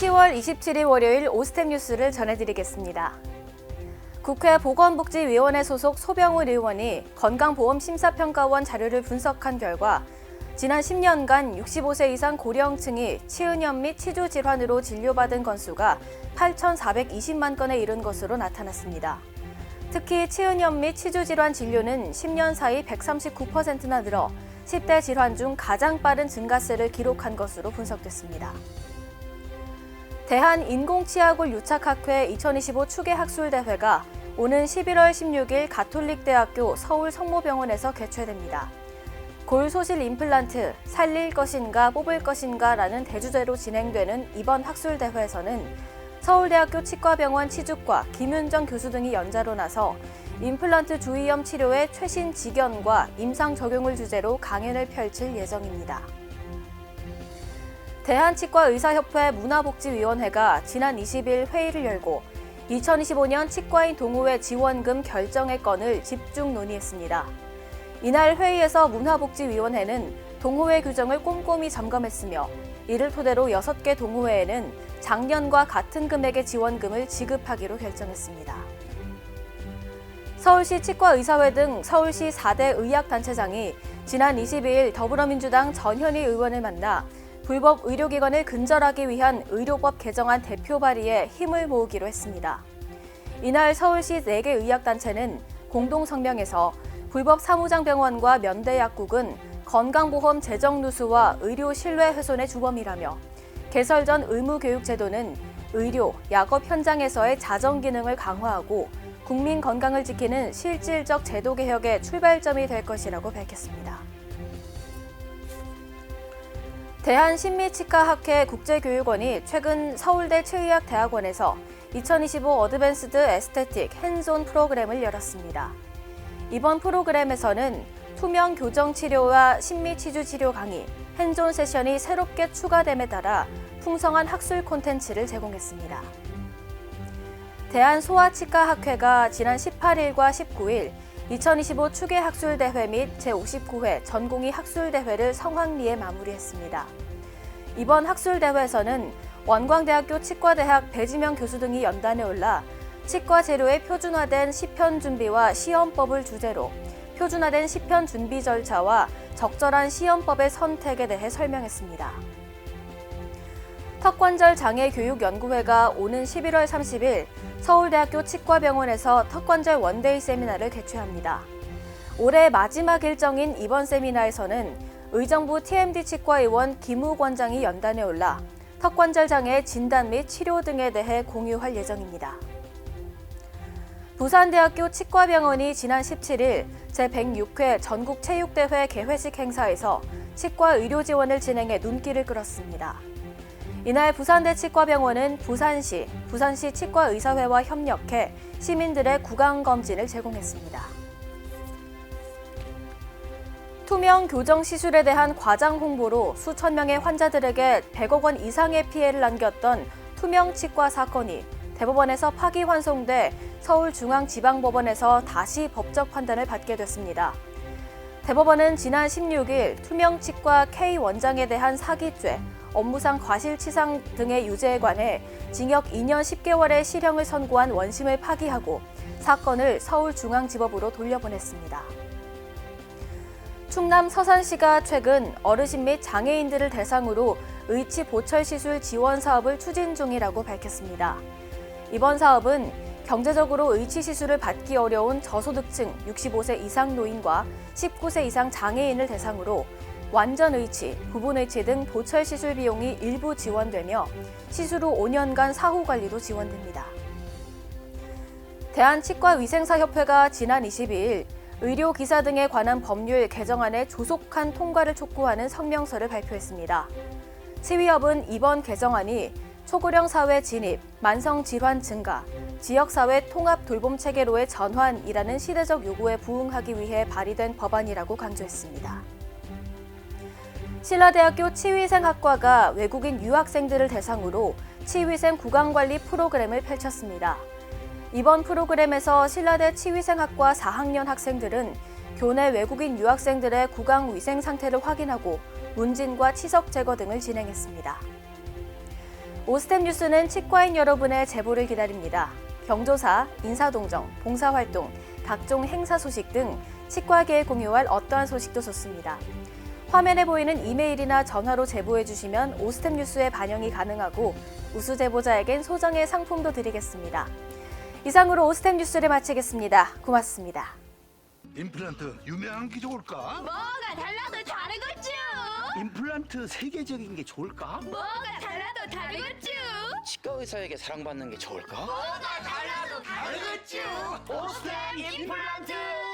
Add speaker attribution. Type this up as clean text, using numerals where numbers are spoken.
Speaker 1: 10월 27일 월요일 오스템 뉴스를 전해드리겠습니다. 국회 보건복지위원회 소속 소병훈 의원이 건강보험심사평가원 자료를 분석한 결과 지난 10년간 65세 이상 고령층이 치은염 및 치주 질환으로 진료받은 건수가 8,420만 건에 이른 것으로 나타났습니다. 특히 치은염 및 치주 질환 진료는 10년 사이 139%나 늘어 10대 질환 중 가장 빠른 증가세를 기록한 것으로 분석됐습니다. 대한인공치아골 유착학회 2025 추계학술대회가 오는 11월 16일 가톨릭대학교 서울성모병원에서 개최됩니다. 골 소실 임플란트, 살릴 것인가 뽑을 것인가라는 대주제로 진행되는 이번 학술대회에서는 서울대학교 치과병원 치주과 김윤정 교수 등이 연자로 나서 임플란트 주위염 치료의 최신 지견과 임상 적용을 주제로 강연을 펼칠 예정입니다. 대한치과의사협회 문화복지위원회가 지난 20일 회의를 열고 2025년 치과인 동호회 지원금 결정의 건을 집중 논의했습니다. 이날 회의에서 문화복지위원회는 동호회 규정을 꼼꼼히 점검했으며 이를 토대로 6개 동호회에는 작년과 같은 금액의 지원금을 지급하기로 결정했습니다. 서울시 치과의사회 등 서울시 4대 의학단체장이 지난 22일 더불어민주당 전현희 의원을 만나 불법 의료기관을 근절하기 위한 의료법 개정안 대표 발의에 힘을 모으기로 했습니다. 이날 서울시 4개 의학단체는 공동성명에서 불법 사무장병원과 면대약국은 건강보험 재정 누수와 의료 신뢰 훼손의 주범이라며 개설 전 의무교육제도는 의료, 약업 현장에서의 자정 기능을 강화하고 국민 건강을 지키는 실질적 제도 개혁의 출발점이 될 것이라고 밝혔습니다. 대한심미치과학회 국제교육원이 최근 서울대 치의학대학원에서 2025 어드밴스드 에스테틱 핸즈온 프로그램을 열었습니다. 이번 프로그램에서는 투명 교정 치료와 심미치주 치료 강의, 핸즈온 세션이 새롭게 추가됨에 따라 풍성한 학술 콘텐츠를 제공했습니다. 대한소아치과학회가 지난 18일과 19일 2025 추계학술대회 및 제59회 전공의 학술대회를 성황리에 마무리했습니다. 이번 학술대회에서는 원광대학교 치과대학 배지명 교수 등이 연단에 올라 치과 재료의 표준화된 시편 준비와 시험법을 주제로 표준화된 시편 준비 절차와 적절한 시험법의 선택에 대해 설명했습니다. 턱관절 장애 교육연구회가 오는 11월 30일 서울대학교 치과병원에서 턱관절 원데이 세미나를 개최합니다. 올해 마지막 일정인 이번 세미나에서는 의정부 TMD 치과의원 김우 원장이 연단에 올라 턱관절 장애 진단 및 치료 등에 대해 공유할 예정입니다. 부산대학교 치과병원이 지난 17일 제106회 전국체육대회 개회식 행사에서 치과 의료 지원을 진행해 눈길을 끌었습니다. 이날 부산대 치과병원은 부산시 치과의사회와 협력해 시민들의 구강검진을 제공했습니다. 투명 교정 시술에 대한 과장 홍보로 수천 명의 환자들에게 100억 원 이상의 피해를 안겼던 투명 치과 사건이 대법원에서 파기환송돼 서울중앙지방법원에서 다시 법적 판단을 받게 됐습니다. 대법원은 지난 16일 투명 치과 K 원장에 대한 사기죄, 업무상 과실치상 등의 유죄에 관해 징역 2년 10개월의 실형을 선고한 원심을 파기하고 사건을 서울중앙지법으로 돌려보냈습니다. 충남 서산시가 최근 어르신 및 장애인들을 대상으로 의치 보철 시술 지원 사업을 추진 중이라고 밝혔습니다. 이번 사업은 경제적으로 의치 시술을 받기 어려운 저소득층 65세 이상 노인과 19세 이상 장애인을 대상으로 완전 의치, 부분 의치 등 보철 시술 비용이 일부 지원되며 시술 후 5년간 사후 관리도 지원됩니다. 대한치과위생사협회가 지난 22일 의료기사 등에 관한 법률 개정안의 조속한 통과를 촉구하는 성명서를 발표했습니다. 치위협은 이번 개정안이 초고령 사회 진입, 만성질환 증가, 지역사회 통합 돌봄 체계로의 전환이라는 시대적 요구에 부응하기 위해 발의된 법안이라고 강조했습니다. 신라대학교 치위생학과가 외국인 유학생들을 대상으로 치위생 구강관리 프로그램을 펼쳤습니다. 이번 프로그램에서 신라대 치위생학과 4학년 학생들은 교내 외국인 유학생들의 구강 위생 상태를 확인하고 문진과 치석 제거 등을 진행했습니다. 오스템 뉴스는 치과인 여러분의 제보를 기다립니다. 경조사, 인사동정, 봉사활동, 각종 행사 소식 등 치과계에 공유할 어떠한 소식도 좋습니다. 화면에 보이는 이메일이나 전화로 제보해 주시면 오스템 뉴스에 반영이 가능하고 우수 제보자에겐 소정의 상품도 드리겠습니다. 이상으로 오스템 뉴스를 마치겠습니다. 고맙습니다.
Speaker 2: 임플란트 유명한 게 좋을까?
Speaker 3: 뭐가 달라도 다르겠죠.
Speaker 4: 임플란트 세계적인 게 좋을까?
Speaker 3: 뭐가 달라도 다르겠죠.
Speaker 5: 치과 의사에게 사랑받는 게 좋을까?
Speaker 3: 뭐가 달라도 다르겠죠.
Speaker 4: 오스템 임플란트!